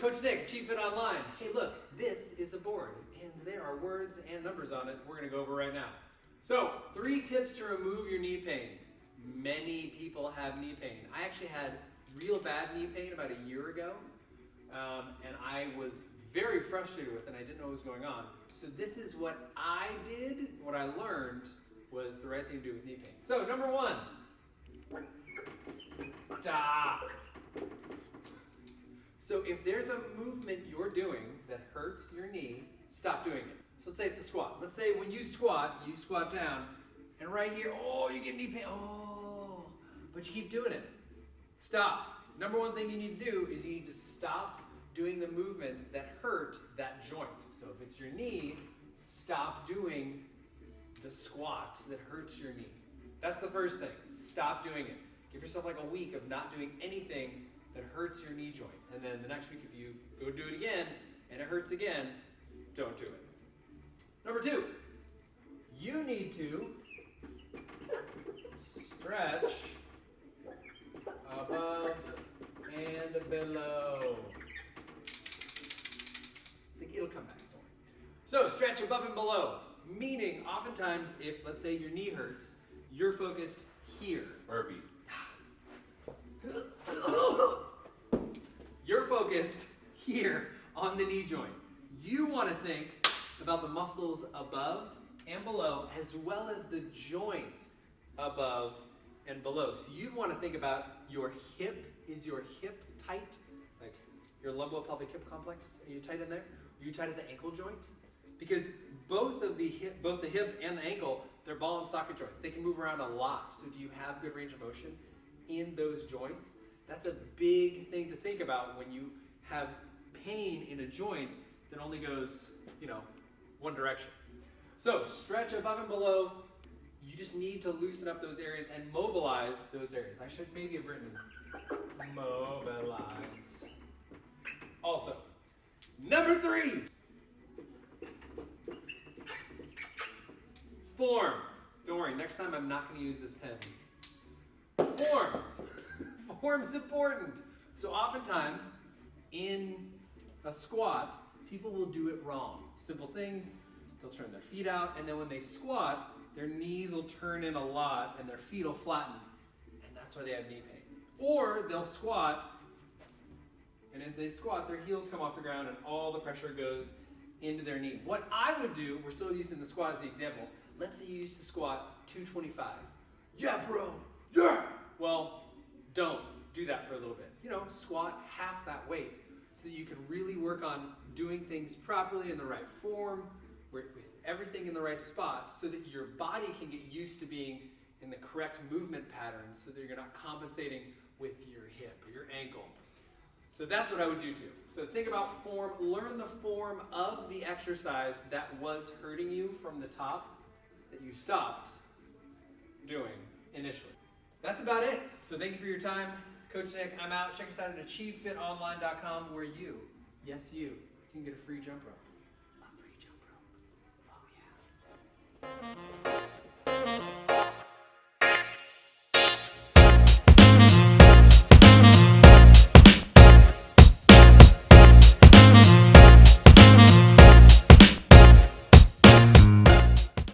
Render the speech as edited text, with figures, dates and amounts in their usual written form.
Coach Nick, Achieve Fit Online. Hey look, this is a board and there are words and numbers on it we're going to go over right now. So, 3 tips to remove your knee pain. Many people have knee pain. I actually had real bad knee pain about a year ago, and I was very frustrated with it and I didn't know what was going on. So this is what I did, what I learned was the right thing to do with knee pain. So number 1, stop. So if there's a movement you're doing that hurts your knee, stop doing it. So let's say it's a squat. Let's say when you squat down, and right here, oh, you get knee pain, oh, but you keep doing it. Stop. Number 1 thing you need to do is you need to stop doing the movements that hurt that joint. So if it's your knee, stop doing the squat that hurts your knee. That's the first thing. Stop doing it. Give yourself like a week of not doing anything that hurts your knee joint. And then the next week, if you go do it again and it hurts again, don't do it. Number 2, you need to stretch above and below. I think it'll come back. Don't worry. So stretch above and below, meaning oftentimes if, let's say, your knee hurts, you're focused here. Burpee. You're focused here on the knee joint. You want to think about the muscles above and below as well as the joints above and below. So you want to think about your hip. Is your hip tight? Like your lumbopelvic hip complex? Are you tight in there? Are you tight at the ankle joint? Because both the hip and the ankle, they're ball and socket joints. They can move around a lot. So do you have good range of motion in those joints? That's a big thing to think about when you have pain in a joint that only goes, one direction. So stretch above and below. You just need to loosen up those areas and mobilize those areas. I should maybe have written mobilize. Also, number 3, form. Don't worry, next time I'm not going to use this pen. Form. Form's important. So oftentimes in a squat, people will do it wrong. Simple things, they'll turn their feet out, and then when they squat, their knees will turn in a lot and their feet will flatten, and that's why they have knee pain. Or they'll squat, and as they squat, their heels come off the ground and all the pressure goes into their knee. What I would do, we're still using the squat as the example, let's say you used to squat 225. Yeah, bro, yeah! Well, don't do that for a little bit. Squat half that weight so that you can really work on doing things properly in the right form, with everything in the right spot, so that your body can get used to being in the correct movement patterns so that you're not compensating with your hip or your ankle. So that's what I would do too. So think about form, learn the form of the exercise that was hurting you from the top that you stopped doing initially. That's about it. So thank you for your time. Coach Nick, I'm out. Check us out at achievefitonline.com where you, yes you, can get a free jump rope.